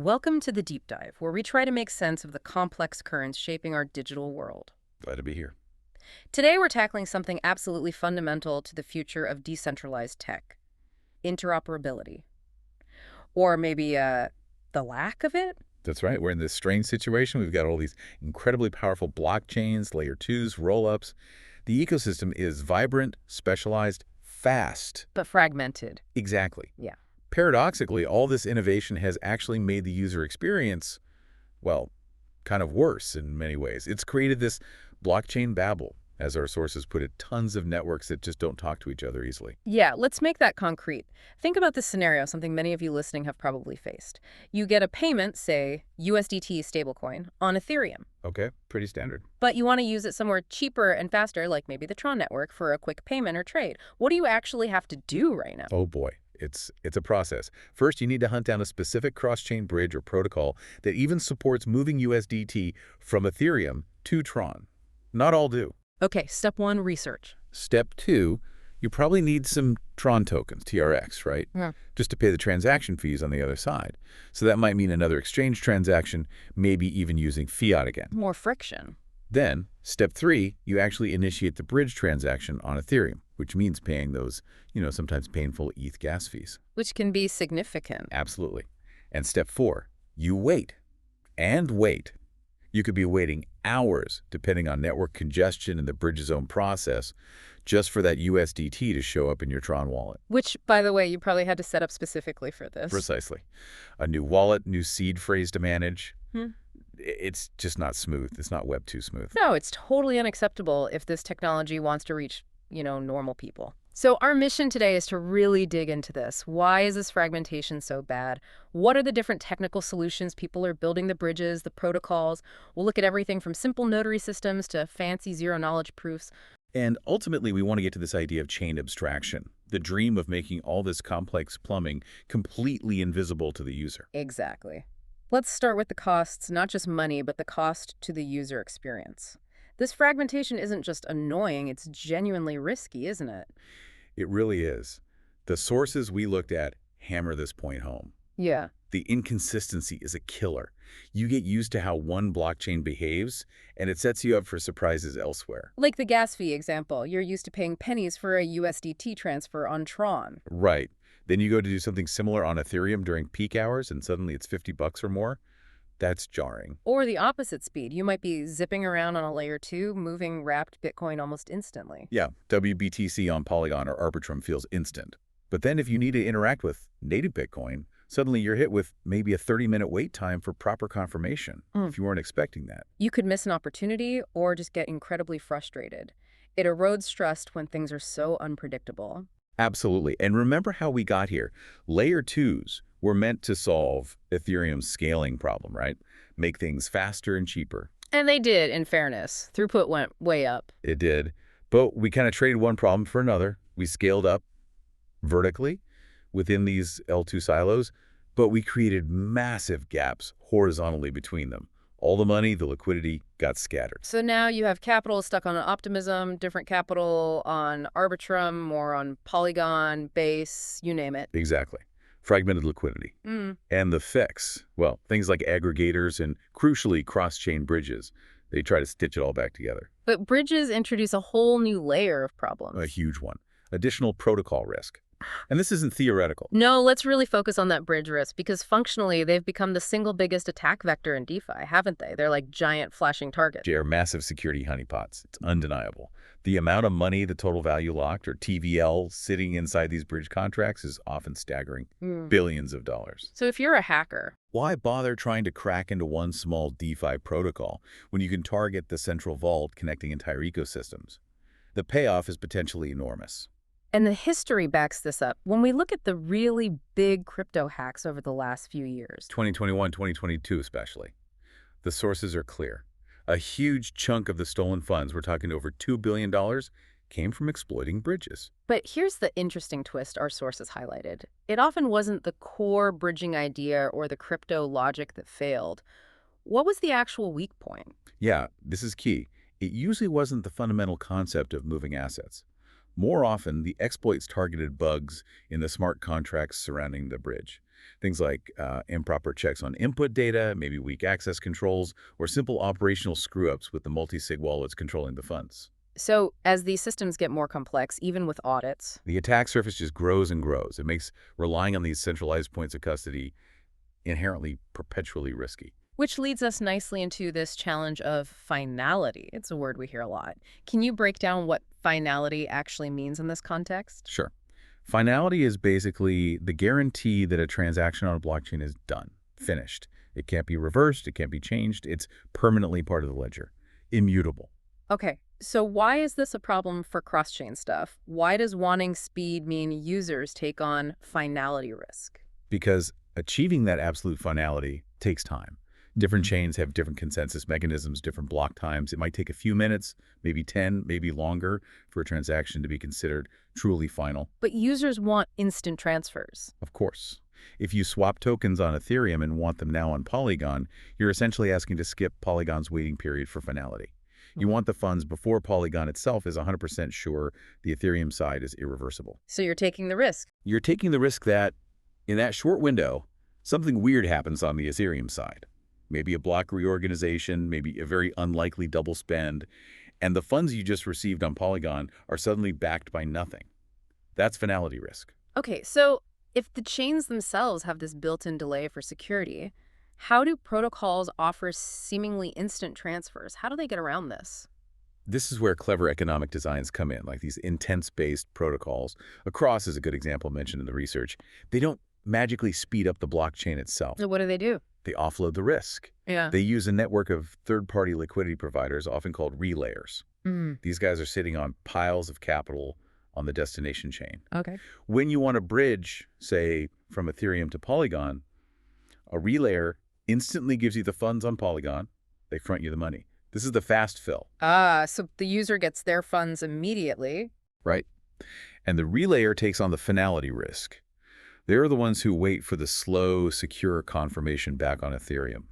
Welcome to the Deep Dive, where we try to make sense of the complex currents shaping our digital world. Glad to be here. Today, we're tackling something absolutely fundamental to the future of decentralized tech: interoperability. Or maybe the lack of it? That's right. We're in this strange situation. We've got all these incredibly powerful blockchains, layer 2s, roll-ups. The ecosystem is vibrant, specialized, fast. But fragmented. Exactly. Yeah. Paradoxically, all this innovation has actually made the user experience, well, kind of worse in many ways. It's created this blockchain babel, as our sources put it, tons of networks that just don't talk to each other easily. Yeah, let's make that concrete. Think about this scenario, something many of you listening have probably faced. You get a payment, say USDT stablecoin, on Ethereum. Okay, pretty standard. But you want to use it somewhere cheaper and faster, like maybe the Tron network, for a quick payment or trade. What do you actually have to do right now? Oh boy, it's a process. First, you need to hunt down a specific cross-chain bridge or protocol that even supports moving USDT from Ethereum to Tron. Not all do. Okay, step one, research. Step two, you probably need some Tron tokens, TRX, right? Yeah. Just to pay the transaction fees on the other side. So that might mean another exchange transaction, maybe even using fiat again. More friction. Then, step three, you actually initiate the bridge transaction on Ethereum, which means paying those, sometimes painful ETH gas fees. Which can be significant. Absolutely. And step four, you wait. And wait. You could be waiting hours, depending on network congestion and the bridge's own process, just for that USDT to show up in your Tron wallet. Which, by the way, you probably had to set up specifically for this. Precisely. A new wallet, new seed phrase to manage. Hmm. It's just not smooth. It's not Web 2 smooth. No, it's totally unacceptable if this technology wants to reach, normal people. So our mission today is to really dig into this. Why is this fragmentation so bad? What are the different technical solutions people are building, the bridges, the protocols? We'll look at everything from simple notary systems to fancy zero-knowledge proofs. And ultimately, we want to get to this idea of chain abstraction, the dream of making all this complex plumbing completely invisible to the user. Exactly. Let's start with the costs, not just money, but the cost to the user experience. This fragmentation isn't just annoying, it's genuinely risky, isn't it? It really is. The sources we looked at hammer this point home. Yeah. The inconsistency is a killer. You get used to how one blockchain behaves, and it sets you up for surprises elsewhere. Like the gas fee example. You're used to paying pennies for a USDT transfer on Tron. Right. Then you go to do something similar on Ethereum during peak hours, and suddenly it's $50 or more. That's jarring. Or the opposite speed. You might be zipping around on a layer 2, moving wrapped Bitcoin almost instantly. Yeah, WBTC on Polygon or Arbitrum feels instant. But then if you need to interact with native Bitcoin, suddenly you're hit with maybe a 30-minute wait time for proper confirmation, if you weren't expecting that. You could miss an opportunity or just get incredibly frustrated. It erodes trust when things are so unpredictable. Absolutely. And remember how we got here. Layer 2s were meant to solve Ethereum's scaling problem, right? Make things faster and cheaper. And they did, in fairness. Throughput went way up. It did. But we kind of traded one problem for another. We scaled up vertically within these L2 silos, but we created massive gaps horizontally between them. All the money, the liquidity got scattered. So now you have capital stuck on Optimism, different capital on Arbitrum, more on Polygon, Base, you name it. Exactly. Fragmented liquidity. And the fix, well, things like aggregators and, crucially, cross-chain bridges. They try to stitch it all back together. But bridges introduce a whole new layer of problems. A huge one. Additional protocol risk. And this isn't theoretical. No, let's really focus on that bridge risk, because functionally they've become the single biggest attack vector in DeFi, haven't they? They're like giant flashing targets. They are massive security honeypots. It's undeniable. The amount of money, the total value locked, or TVL, sitting inside these bridge contracts is often staggering. Billions of dollars. So if you're a hacker, why bother trying to crack into one small DeFi protocol when you can target the central vault connecting entire ecosystems? The payoff is potentially enormous. and the history backs this up, when we look at the really big crypto hacks over the last few years. 2021, 2022 especially. The sources are clear. A huge chunk of the stolen funds, we're talking over $2 billion, came from exploiting bridges. But here's the interesting twist our sources highlighted. It often wasn't the core bridging idea or the crypto logic that failed. What was the actual weak point? Yeah, this is key. It usually wasn't the fundamental concept of moving assets. More often, the exploits targeted bugs in the smart contracts surrounding the bridge. Things like improper checks on input data, maybe weak access controls, or simple operational screw-ups with the multi-sig wallets controlling the funds. So as these systems get more complex, even with audits, The attack surface just grows and grows. It makes relying on these centralized points of custody inherently perpetually risky. which leads us nicely into this challenge of finality. It's a word we hear a lot. Can you break down what finality actually means in this context? Sure. Finality is basically the guarantee that a transaction on a blockchain is done, finished. It can't be reversed, it can't be changed, it's permanently part of the ledger, immutable. Okay, so why is this a problem for cross-chain stuff? Why does wanting speed mean users take on finality risk? Because achieving that absolute finality takes time. Different chains have different consensus mechanisms, different block times. It might take a few minutes, maybe 10, maybe longer, for a transaction to be considered truly final. But users want instant transfers. Of course. If you swap tokens on Ethereum and want them now on Polygon, you're essentially asking to skip Polygon's waiting period for finality. You want the funds before Polygon itself is 100% sure the Ethereum side is irreversible. So you're taking the risk. You're taking the risk that, in that short window, something weird happens on the Ethereum side. Maybe a block reorganization, maybe a very unlikely double spend, and the funds you just received on Polygon are suddenly backed by nothing. That's finality risk. Okay, so if the chains themselves have this built-in delay for security, how do protocols offer seemingly instant transfers? How do they get around this? This is where clever economic designs come in, like these intense-based protocols. Across is a good example mentioned in the research. They don't magically speed up the blockchain itself. So what do? They offload the risk. Yeah. They use a network of third-party liquidity providers, often called relayers. These guys are sitting on piles of capital on the destination chain. Okay. When you want to bridge, say, from Ethereum to Polygon, a relayer instantly gives you the funds on Polygon. They front you the money. This is the fast fill. So the user gets their funds immediately. Right? And the relayer takes on the finality risk. They're the ones who wait for the slow, secure confirmation back on Ethereum.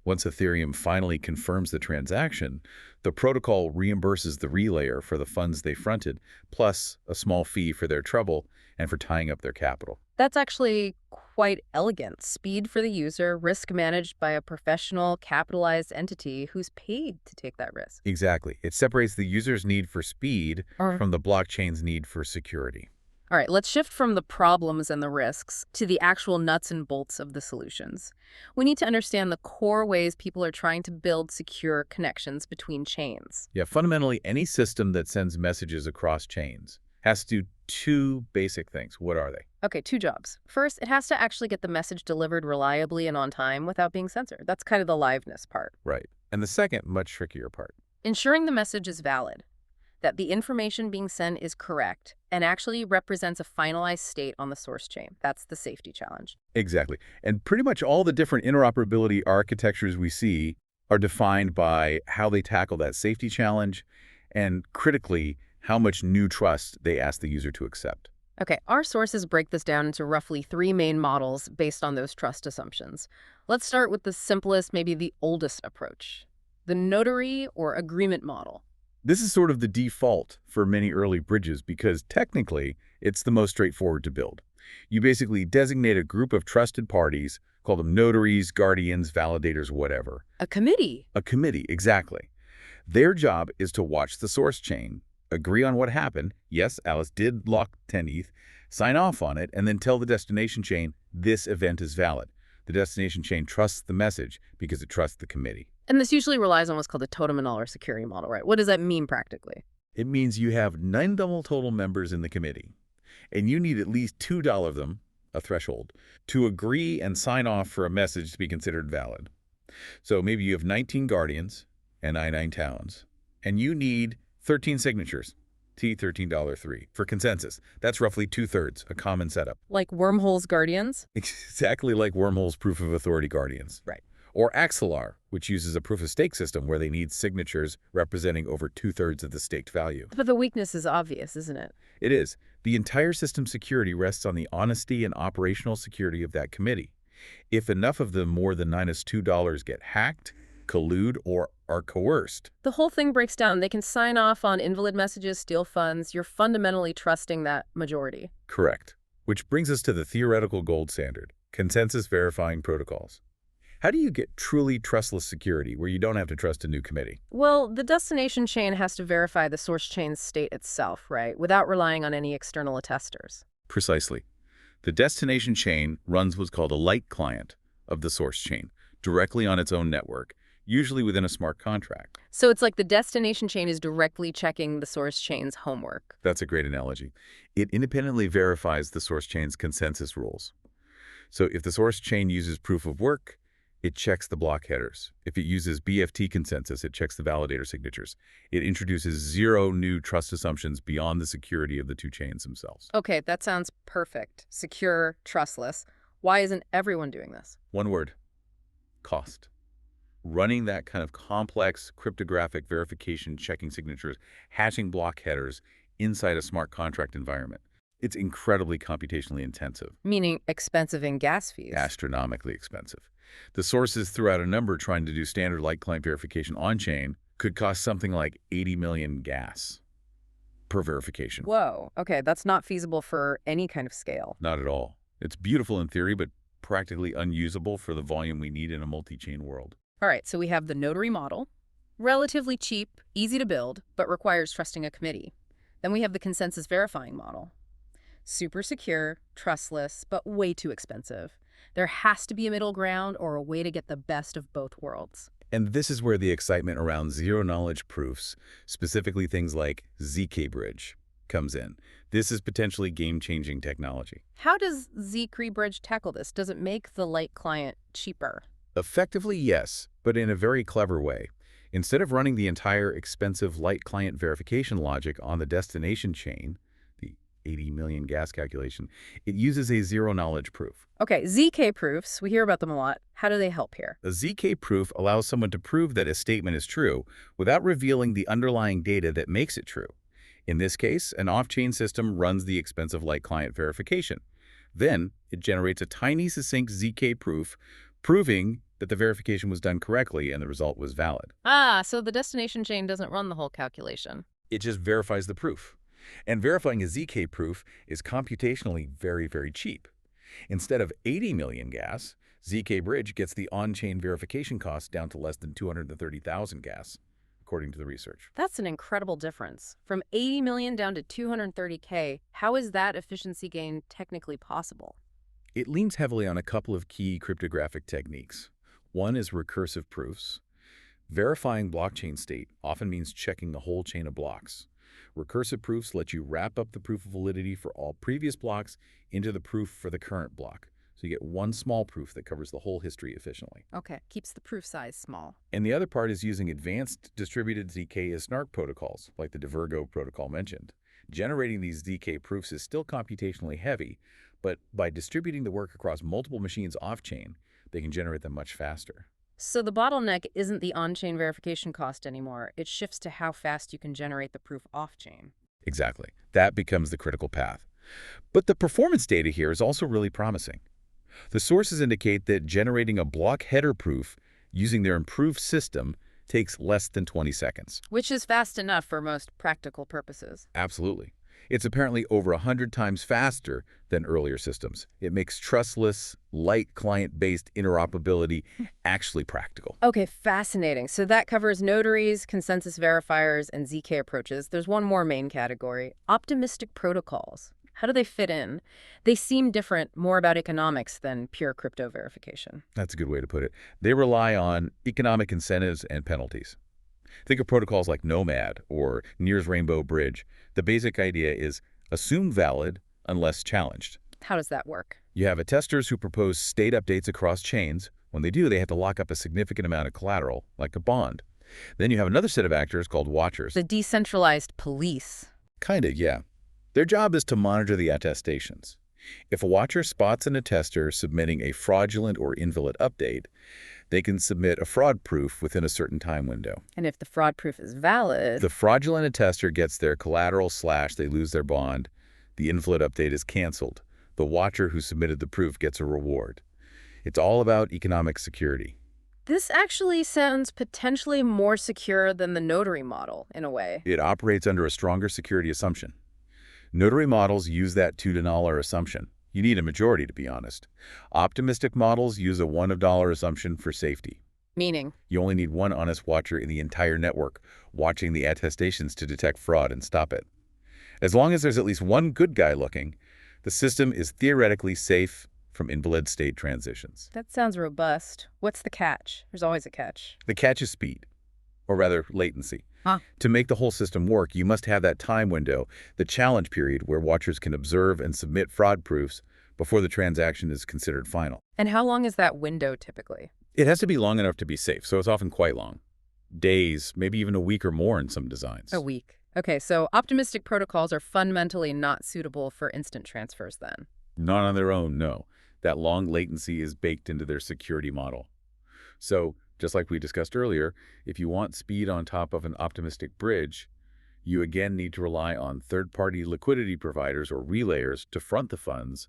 Once Ethereum finally confirms the transaction, the protocol reimburses the relayer for the funds they fronted, plus a small fee for their trouble and for tying up their capital. That's actually quite elegant. Speed for the user, risk managed by a professional, capitalized entity who's paid to take that risk. Exactly. It separates the user's need for speed from the blockchain's need for security. All right, let's shift from the problems and the risks to the actual nuts and bolts of the solutions. We need to understand the core ways people are trying to build secure connections between chains. Yeah, fundamentally, any system that sends messages across chains has to do two basic things. What are they? Okay, two jobs. First, it has to actually get the message delivered reliably and on time without being censored. That's kind of the liveness part. Right. And the second, much trickier part. Ensuring the message is valid, that the information being sent is correct and actually represents a finalized state on the source chain. That's the safety challenge. Exactly. And pretty much all the different interoperability architectures we see are defined by how they tackle that safety challenge and, critically, how much new trust they ask the user to accept. Okay, our sources break this down into roughly 3 main models based on those trust assumptions. Let's start with the simplest, maybe the oldest approach, the notary or agreement model. This is sort of the default for many early bridges because technically it's the most straightforward to build. You basically designate a group of trusted parties, call them notaries, guardians, validators, whatever. A committee. A committee, exactly. Their job is to watch the source chain, agree on what happened. Yes, Alice did lock 10 ETH, sign off on it, and then tell the destination chain this event is valid. The destination chain trusts the message because it trusts the committee. And this usually relies on what's called a totem and all or security model, right? What does that mean practically? It means you have 9 double total members in the committee, and you need at least 2 of them, a threshold, to agree and sign off for a message to be considered valid. So maybe you have 19 guardians and 99 towns, and you need 13 signatures, T13.3, for consensus. That's roughly 2/3, a common setup. Like Wormhole's guardians? Exactly like Wormhole's proof of authority guardians. Right. Or Axelar, which uses a proof-of-stake system where they need signatures representing over 2/3 of the staked value. But the weakness is obvious, isn't it? It is. The entire system's security rests on the honesty and operational security of that committee. If enough of the more than -2 get hacked, collude, or are coerced, The whole thing breaks down. They can sign off on invalid messages, steal funds. You're fundamentally trusting that majority. correct. Which brings us to the theoretical gold standard, Consensus verifying protocols. How do you get truly trustless security where you don't have to trust a new committee? Well, the destination chain has to verify the source chain's state itself, right, without relying on any external attesters. Precisely. The destination chain runs what's called a light client of the source chain, directly on its own network, usually within a smart contract. So it's like the destination chain is directly checking the source chain's homework. That's a great analogy. It independently verifies the source chain's consensus rules. So if the source chain uses proof of work, it checks the block headers. If it uses BFT consensus, it checks the validator signatures. It introduces 0 new trust assumptions beyond the security of the two chains themselves. Okay, that sounds perfect. Secure, trustless. Why isn't everyone doing this? One word: cost. Running that kind of complex cryptographic verification, checking signatures, hashing block headers inside a smart contract environment, it's incredibly computationally intensive. Meaning expensive in gas fees. Astronomically expensive. The sources threw out a number trying to do standard light client verification on-chain could cost something like 80 million gas per verification. Whoa, okay, that's not feasible for any kind of scale. Not at all. It's beautiful in theory, but practically unusable for the volume we need in a multi-chain world. All right, so we have the Notary Model. Relatively cheap, easy to build, but requires trusting a committee. Then we have the consensus verifying model. Super secure, trustless, but way too expensive. There has to be a middle ground or a way to get the best of both worlds. And this is where the excitement around zero-knowledge proofs, specifically things like zkBridge, comes in. This is potentially game-changing technology. How does zkBridge tackle this? Does it make the light client cheaper? Effectively, yes, but in a very clever way. Instead of running the entire expensive light client verification logic on the destination chain, the 80 million gas calculation, it uses a zero-knowledge proof. Okay, ZK proofs, we hear about them a lot. How do they help here? A ZK proof allows someone to prove that a statement is true without revealing the underlying data that makes it true. In this case, an off-chain system runs the expensive light client verification. Then, it generates a tiny, succinct ZK proof proving that the verification was done correctly and the result was valid. Ah, so the destination chain doesn't run the whole calculation. It just verifies the proof. And verifying a ZK proof is computationally very, very cheap. Instead of 80 million gas, zkBridge gets the on-chain verification cost down to less than 230,000 gas, according to the research. That's an incredible difference. From 80 million down to 230K, how is that efficiency gain technically possible? It leans heavily on a couple of key cryptographic techniques. One is recursive proofs. Verifying blockchain state often means checking the whole chain of blocks. Recursive proofs let you wrap up the proof of validity for all previous blocks into the proof for the current block. So you get one small proof that covers the whole history efficiently. Okay, keeps the proof size small. And the other part is using advanced distributed ZK as snark protocols, like the Divergo protocol mentioned. Generating these ZK proofs is still computationally heavy, but by distributing the work across multiple machines off-chain, they can generate them much faster. So the bottleneck isn't the on-chain verification cost anymore. It shifts to how fast you can generate the proof off-chain. Exactly. That becomes the critical path. But the performance data here is also really promising. The sources indicate that generating a block header proof using their improved system takes less than 20 seconds. Which is fast enough for most practical purposes. Absolutely. It's apparently over 100 times faster than earlier systems. It makes trustless, light client-based interoperability actually practical. Okay, fascinating. So that covers notaries, consensus verifiers, and ZK approaches. There's one more main category, optimistic protocols. How do they fit in? They seem different, more about economics than pure crypto verification. That's a good way to put it. They rely on economic incentives and penalties. Think of protocols like Nomad or Near's Rainbow Bridge. The basic idea is assume valid unless challenged. How does that work? You have attesters who propose state updates across chains. When they do, they have to lock up a significant amount of collateral, like a bond. Then you have another set of actors called watchers. The decentralized police. Kinda, yeah. Their job is to monitor the attestations. If a watcher spots an attester submitting a fraudulent or invalid update, they can submit a fraud proof within a certain time window. And if the fraud proof is valid... The fraudulent attester gets their collateral / they lose their bond. The invalid update is canceled. The watcher who submitted the proof gets a reward. It's all about economic security. This actually sounds potentially more secure than the notary model, in a way. It operates under a stronger security assumption. Notary models use that $2 assumption. You need a majority, to be honest. Optimistic models use a $1 assumption for safety. Meaning? You only need one honest watcher in the entire network, watching the attestations to detect fraud and stop it. As long as there's at least one good guy looking, the system is theoretically safe from invalid state transitions. That sounds robust. What's the catch? There's always a catch. The catch is speed, or rather latency. Huh. To make the whole system work, you must have that time window, the challenge period where watchers can observe and submit fraud proofs before the transaction is considered final. And how long is that window typically? It has to be long enough to be safe, so it's often quite long. Days, maybe even a week or more in some designs. A week. Okay, so optimistic protocols are fundamentally not suitable for instant transfers then. Not on their own, no. That long latency is baked into their security model. So, just like we discussed earlier, if you want speed on top of an optimistic bridge, you again need to rely on third-party liquidity providers or relayers to front the funds,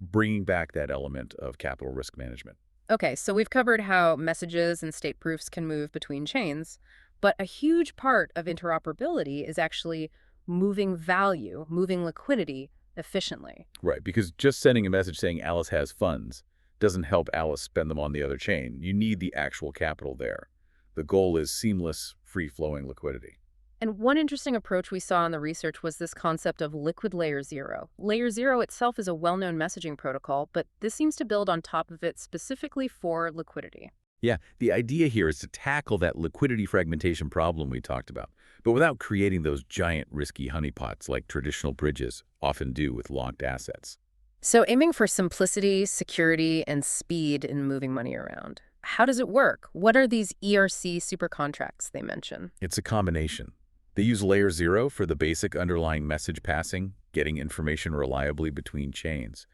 bringing back that element of capital risk management. Okay, so we've covered how messages and state proofs can move between chains, but a huge part of interoperability is actually moving value, moving liquidity efficiently. Right, because just sending a message saying Alice has funds doesn't help Alice spend them on the other chain. You need the actual capital there. The goal is seamless, free-flowing liquidity. And one interesting approach we saw in the research was this concept of liquid layer zero. Layer zero itself is a well-known messaging protocol, but this seems to build on top of it specifically for liquidity. Yeah, the idea here is to tackle that liquidity fragmentation problem we talked about, but without creating those giant risky honeypots like traditional bridges often do with locked assets. So aiming for simplicity, security, and speed in moving money around. How does it work? What are these ERC super contracts they mention? It's a combination. They use layer zero for the basic underlying message passing, getting information reliably between chains.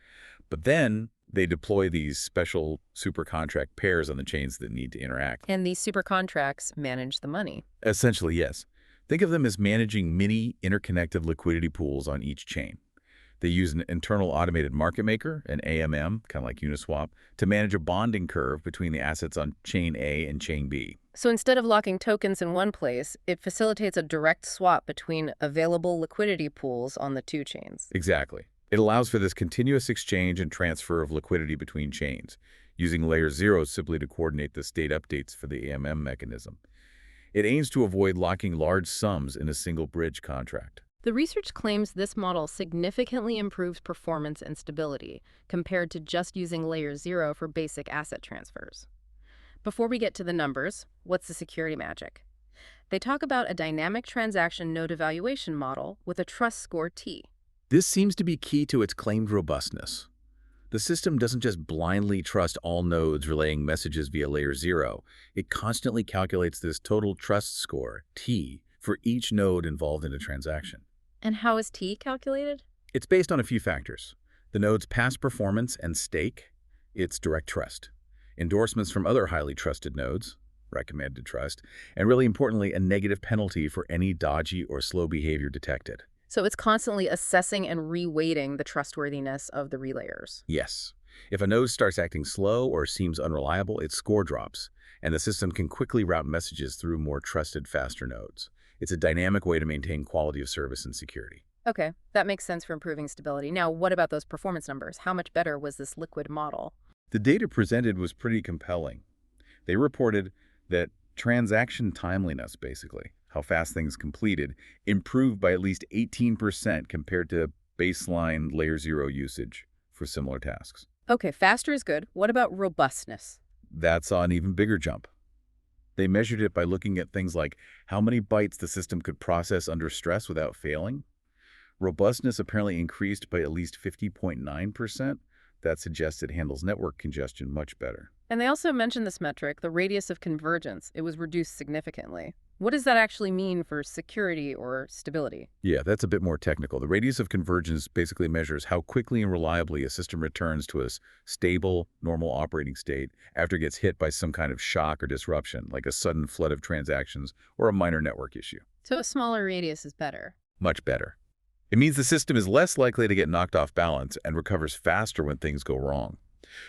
But then they deploy these special super contract pairs on the chains that need to interact. And these super contracts manage the money. Essentially, yes. Think of them as managing mini interconnected liquidity pools on each chain. They use an internal automated market maker, an AMM, kind of like Uniswap, to manage a bonding curve between the assets on chain A and chain B. So instead of locking tokens in one place, it facilitates a direct swap between available liquidity pools on the two chains. Exactly. It allows for this continuous exchange and transfer of liquidity between chains, using layer zero simply to coordinate the state updates for the AMM mechanism. It aims to avoid locking large sums in a single bridge contract. The research claims this model significantly improves performance and stability compared to just using layer zero for basic asset transfers. Before we get to the numbers, what's the security magic? They talk about a dynamic transaction node evaluation model with a trust score T. This seems to be key to its claimed robustness. The system doesn't just blindly trust all nodes relaying messages via layer zero. It constantly calculates this total trust score, T, for each node involved in a transaction. And how is T calculated? It's based on a few factors: the node's past performance and stake, its direct trust, endorsements from other highly trusted nodes, recommended trust, and really importantly, a negative penalty for any dodgy or slow behavior detected. So it's constantly assessing and reweighting the trustworthiness of the relayers. Yes. If a node starts acting slow or seems unreliable, its score drops, and the system can quickly route messages through more trusted, faster nodes. It's a dynamic way to maintain quality of service and security. Okay, that makes sense for improving stability. Now, what about those performance numbers? How much better was this liquid model? The data presented was pretty compelling. They reported that transaction timeliness, basically, how fast things completed, improved by at least 18% compared to baseline layer zero usage for similar tasks. Okay, faster is good. What about robustness? That saw an even bigger jump. They measured it by looking at things like how many bytes the system could process under stress without failing. Robustness apparently increased by at least 50.9%. That suggests it handles network congestion much better. And they also mentioned this metric, the radius of convergence. It was reduced significantly. What does that actually mean for security or stability? Yeah, that's a bit more technical. The radius of convergence basically measures how quickly and reliably a system returns to a stable, normal operating state after it gets hit by some kind of shock or disruption, like a sudden flood of transactions or a minor network issue. So a smaller radius is better. Much better. It means the system is less likely to get knocked off balance and recovers faster when things go wrong.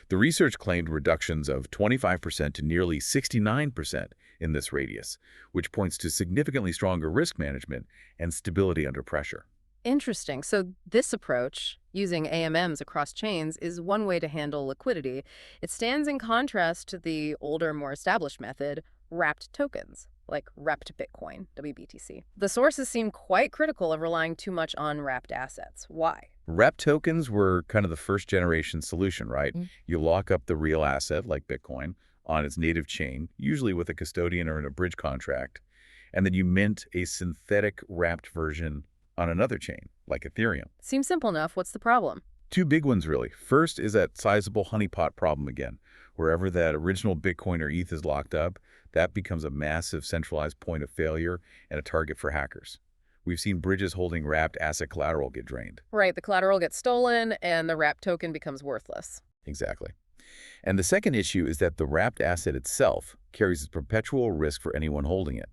The research claimed reductions of 25% to nearly 69% in this radius, which points to significantly stronger risk management and stability under pressure. Interesting. So this approach, using AMMs across chains, is one way to handle liquidity. It stands in contrast to the older, more established method, wrapped tokens, like wrapped Bitcoin, WBTC. The sources seem quite critical of relying too much on wrapped assets. Why? Wrap tokens were kind of the first generation solution, right? You lock up the real asset, like Bitcoin, on its native chain, usually with a custodian or in a bridge contract, and then you mint a synthetic wrapped version on another chain, like Ethereum. Seems simple enough. What's the problem? Two big ones, really. First is that sizable honeypot problem again. Wherever that original Bitcoin or ETH is locked up, that becomes a massive centralized point of failure and a target for hackers. We've seen bridges holding wrapped asset collateral get drained. Right, the collateral gets stolen and the wrapped token becomes worthless. Exactly. And the second issue is that the wrapped asset itself carries a perpetual risk for anyone holding it.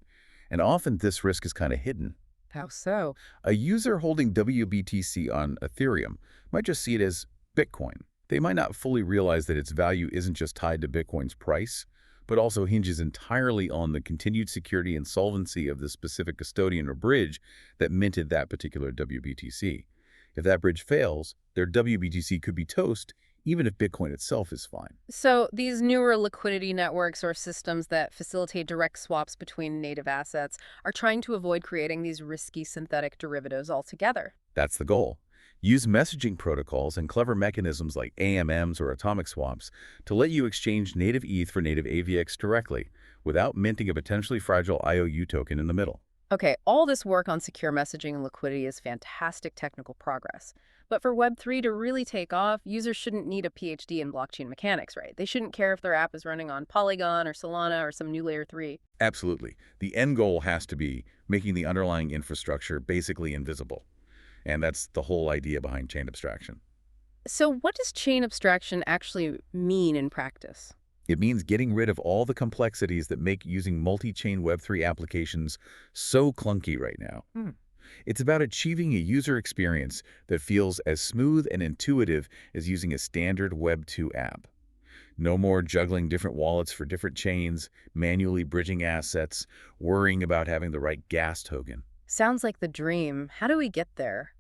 And often this risk is kind of hidden. How so? A user holding WBTC on Ethereum might just see it as Bitcoin. They might not fully realize that its value isn't just tied to Bitcoin's price, but also hinges entirely on the continued security and solvency of the specific custodian or bridge that minted that particular WBTC. If that bridge fails, their WBTC could be toast, even if Bitcoin itself is fine. So these newer liquidity networks or systems that facilitate direct swaps between native assets are trying to avoid creating these risky synthetic derivatives altogether. That's the goal. Use messaging protocols and clever mechanisms like AMMs or atomic swaps to let you exchange native ETH for native AVX directly without minting a potentially fragile IOU token in the middle. Okay, all this work on secure messaging and liquidity is fantastic technical progress. But for Web3 to really take off, users shouldn't need a PhD in blockchain mechanics, right? They shouldn't care if their app is running on Polygon or Solana or some new layer 3. Absolutely. The end goal has to be making the underlying infrastructure basically invisible. And that's the whole idea behind chain abstraction. So what does chain abstraction actually mean in practice? It means getting rid of all the complexities that make using multi-chain Web3 applications so clunky right now. It's about achieving a user experience that feels as smooth and intuitive as using a standard Web2 app. No more juggling different wallets for different chains, manually bridging assets, worrying about having the right gas token. Sounds like the dream. How do we get there?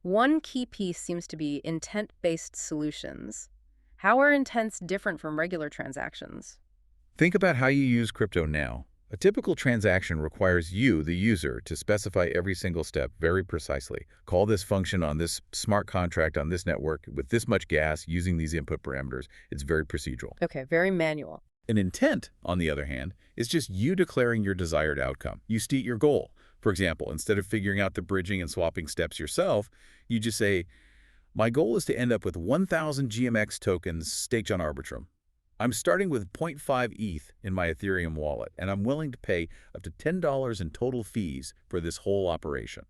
One key piece seems to be intent-based solutions. How are intents different from regular transactions? Think about how you use crypto now. A typical transaction requires you, the user, to specify every single step very precisely. Call this function on this smart contract on this network with this much gas using these input parameters. It's very procedural. Okay, very manual. An intent, on the other hand, is just you declaring your desired outcome. You state your goal. For example, instead of figuring out the bridging and swapping steps yourself, you just say, my goal is to end up with 1,000 GMX tokens staked on Arbitrum. I'm starting with 0.5 ETH in my Ethereum wallet, and I'm willing to pay up to $10 in total fees for this whole operation.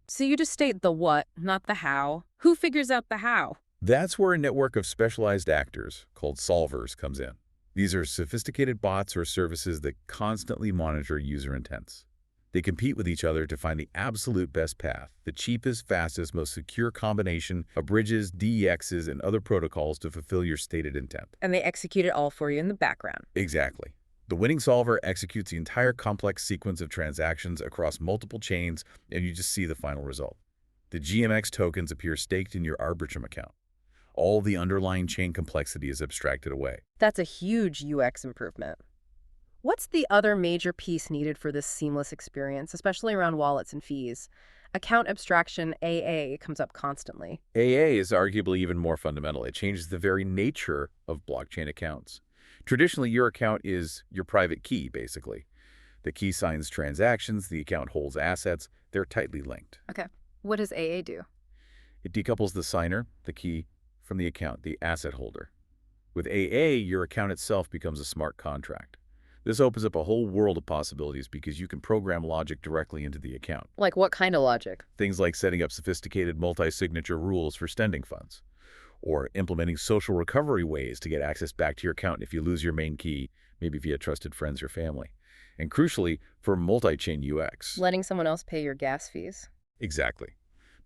So you just state the what, not the how. Who figures out the how? That's where a network of specialized actors, called solvers, comes in. These are sophisticated bots or services that constantly monitor user intents. They compete with each other to find the absolute best path, the cheapest, fastest, most secure combination of bridges, DEXs, and other protocols to fulfill your stated intent. And they execute it all for you in the background. Exactly. The winning solver executes the entire complex sequence of transactions across multiple chains, and you just see the final result. The GMX tokens appear staked in your Arbitrum account. All the underlying chain complexity is abstracted away. That's a huge UX improvement. What's the other major piece needed for this seamless experience, especially around wallets and fees? Account abstraction, AA, comes up constantly. AA is arguably even more fundamental. It changes the very nature of blockchain accounts. Traditionally, your account is your private key, basically. The key signs transactions, the account holds assets. They're tightly linked. Okay. What does AA do? It decouples the signer, the key, from the account, the asset holder. With AA, your account itself becomes a smart contract. This opens up a whole world of possibilities because you can program logic directly into the account. Like what kind of logic? Things like setting up sophisticated multi-signature rules for sending funds, or implementing social recovery ways to get access back to your account if you lose your main key, maybe via trusted friends or family. And crucially, for multi-chain UX. Letting someone else pay your gas fees. Exactly.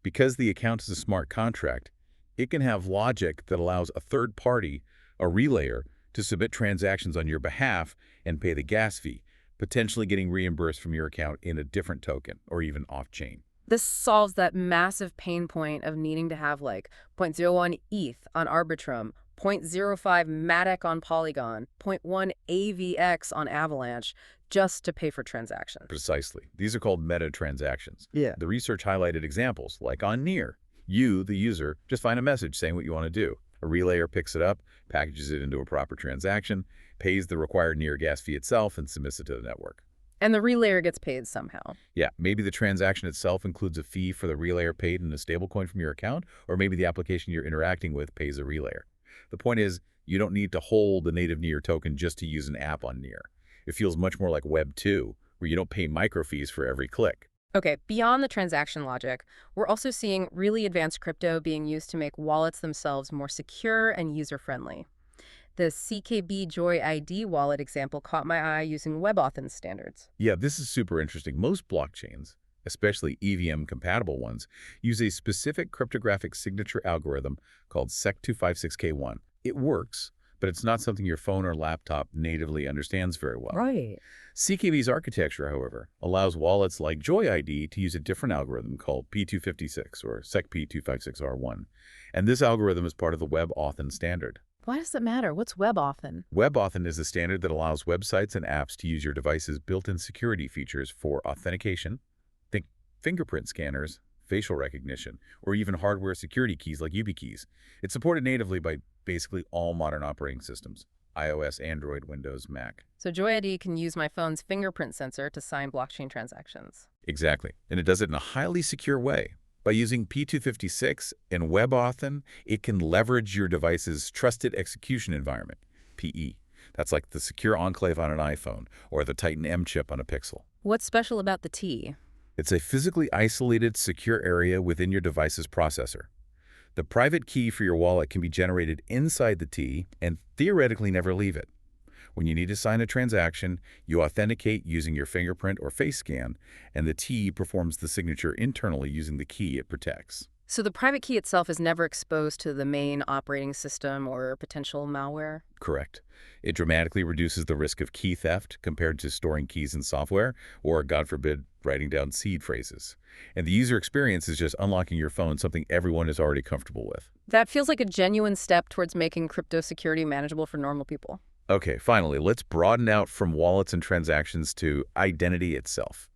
Because the account is a smart contract, it can have logic that allows a third party, a relayer, to submit transactions on your behalf and pay the gas fee, potentially getting reimbursed from your account in a different token or even off-chain. This solves that massive pain point of needing to have like zero point zero 0.01 ETH on Arbitrum, 0.05 Matic on Polygon, zero point 0.1 AVX on Avalanche, just to pay for transactions. Precisely. These are called meta transactions. Yeah. The research highlighted examples, like on Near. You, the user, just find a message saying what you want to do. A relayer picks it up, packages it into a proper transaction, pays the required Near gas fee itself, and submits it to the network. And the relayer gets paid somehow. Yeah, maybe the transaction itself includes a fee for the relayer paid in a stablecoin from your account, or maybe the application you're interacting with pays a relayer. The point is, you don't need to hold the native Near token just to use an app on Near. It feels much more like Web 2, where you don't pay microfees for every click. Okay, beyond the transaction logic, we're also seeing really advanced crypto being used to make wallets themselves more secure and user-friendly. The CKB Joy ID wallet example caught my eye using WebAuthn standards. Yeah, this is super interesting. Most blockchains, especially EVM-compatible ones, use a specific cryptographic signature algorithm called SEC256K1. It works, but it's not something your phone or laptop natively understands very well. Right. CKB's architecture, however, allows wallets like Joy ID to use a different algorithm called P256 or SECP256R1. And this algorithm is part of the WebAuthn standard. Why does it matter? What's WebAuthn? WebAuthn is a standard that allows websites and apps to use your device's built-in security features for authentication, think fingerprint scanners, facial recognition, or even hardware security keys like YubiKeys. It's supported natively by basically all modern operating systems: iOS, Android, Windows, Mac. So Joy ID can use my phone's fingerprint sensor to sign blockchain transactions. Exactly. And it does it in a highly secure way. By using P256 and WebAuthn, it can leverage your device's trusted execution environment, PE. That's like the secure enclave on an iPhone or the Titan M chip on a Pixel. What's special about the T? It's a physically isolated, secure area within your device's processor. The private key for your wallet can be generated inside the T and theoretically never leave it. When you need to sign a transaction, you authenticate using your fingerprint or face scan, and the T performs the signature internally using the key it protects. So the private key itself is never exposed to the main operating system or potential malware? Correct. It dramatically reduces the risk of key theft compared to storing keys in software or, God forbid, writing down seed phrases. And the user experience is just unlocking your phone, something everyone is already comfortable with. That feels like a genuine step towards making crypto security manageable for normal people. Okay, finally, let's broaden out from wallets and transactions to identity itself.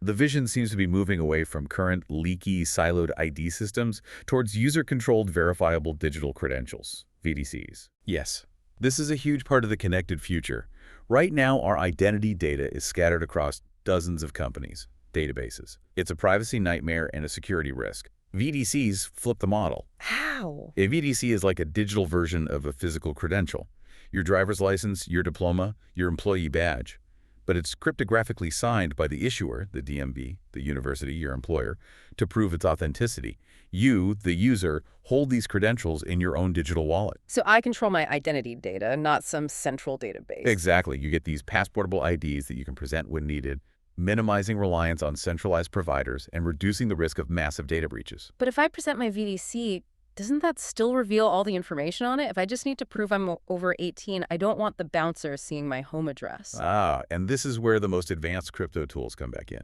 The vision seems to be moving away from current leaky, siloed ID systems towards user-controlled verifiable digital credentials, VDCs. Yes, this is a huge part of the connected future. Right now, our identity data is scattered across dozens of companies, databases. It's a privacy nightmare and a security risk. VDCs flip the model. How? A VDC is like a digital version of a physical credential. Your driver's license, your diploma, your employee badge. But it's cryptographically signed by the issuer, the DMV, the university, your employer, to prove its authenticity. You, the user, hold these credentials in your own digital wallet. So I control my identity data, not some central database. Exactly. You get these passportable IDs that you can present when needed, minimizing reliance on centralized providers and reducing the risk of massive data breaches. But if I present my VDC, doesn't that still reveal all the information on it? If I just need to prove I'm over 18, I don't want the bouncer seeing my home address. And this is where the most advanced crypto tools come back in.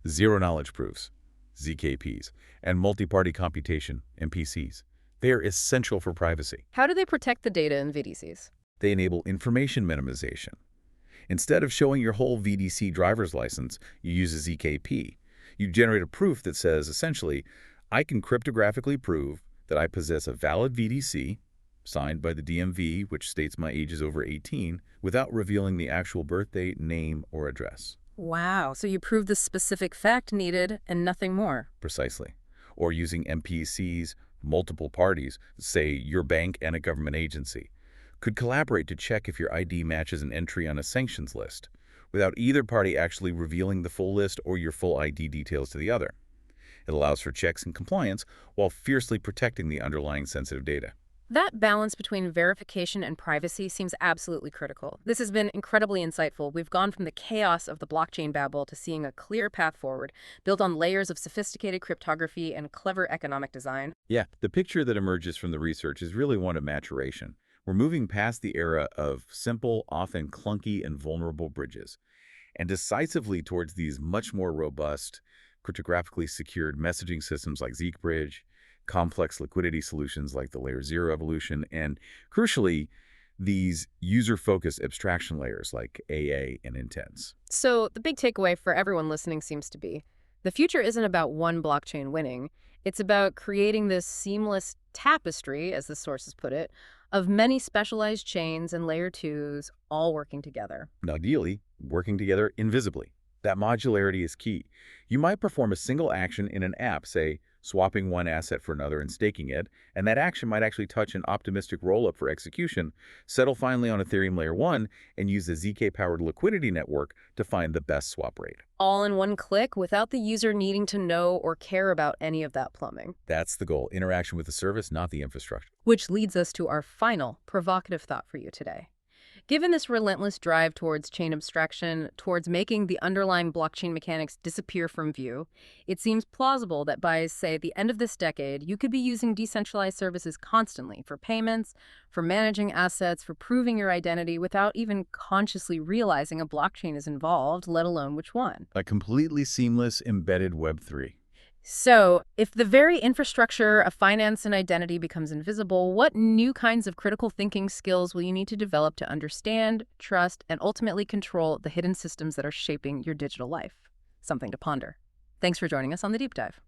Zero-knowledge proofs, ZKPs, and multi-party computation, MPCs. They are essential for privacy. How do they protect the data in VDCs? They enable information minimization. Instead of showing your whole VDC driver's license, you use a ZKP. You generate a proof that says, essentially, I can cryptographically prove that I possess a valid VDC, signed by the DMV, which states my age is over 18, without revealing the actual birth date, name, or address. Wow, so you prove the specific fact needed and nothing more. Precisely. Or using MPCs, multiple parties, say your bank and a government agency, could collaborate to check if your ID matches an entry on a sanctions list, without either party actually revealing the full list or your full ID details to the other. It allows for checks and compliance while fiercely protecting the underlying sensitive data. That balance between verification and privacy seems absolutely critical. This has been incredibly insightful. We've gone from the chaos of the blockchain babble to seeing a clear path forward, built on layers of sophisticated cryptography and clever economic design. Yeah, the picture that emerges from the research is really one of maturation. We're moving past the era of simple, often clunky and vulnerable bridges, and decisively towards these much more robust, cryptographically secured messaging systems like zkBridge, complex liquidity solutions like the Layer 0 evolution, and crucially, these user-focused abstraction layers like AA and Intents. So the big takeaway for everyone listening seems to be, the future isn't about one blockchain winning. It's about creating this seamless tapestry, as the sources put it, of many specialized chains and layer twos all working together. And ideally, working together invisibly. That modularity is key. You might perform a single action in an app, say, swapping one asset for another and staking it, and that action might actually touch an optimistic rollup for execution, settle finally on Ethereum Layer 1, and use the ZK-powered liquidity network to find the best swap rate. All in one click without the user needing to know or care about any of that plumbing. That's the goal, interaction with the service, not the infrastructure. Which leads us to our final provocative thought for you today. Given this relentless drive towards chain abstraction, towards making the underlying blockchain mechanics disappear from view, it seems plausible that by, say, the end of this decade, you could be using decentralized services constantly for payments, for managing assets, for proving your identity without even consciously realizing a blockchain is involved, let alone which one. A completely seamless embedded Web3. So, if the very infrastructure of finance and identity becomes invisible, what new kinds of critical thinking skills will you need to develop to understand, trust, and ultimately control the hidden systems that are shaping your digital life? Something to ponder. Thanks for joining us on The Deep Dive.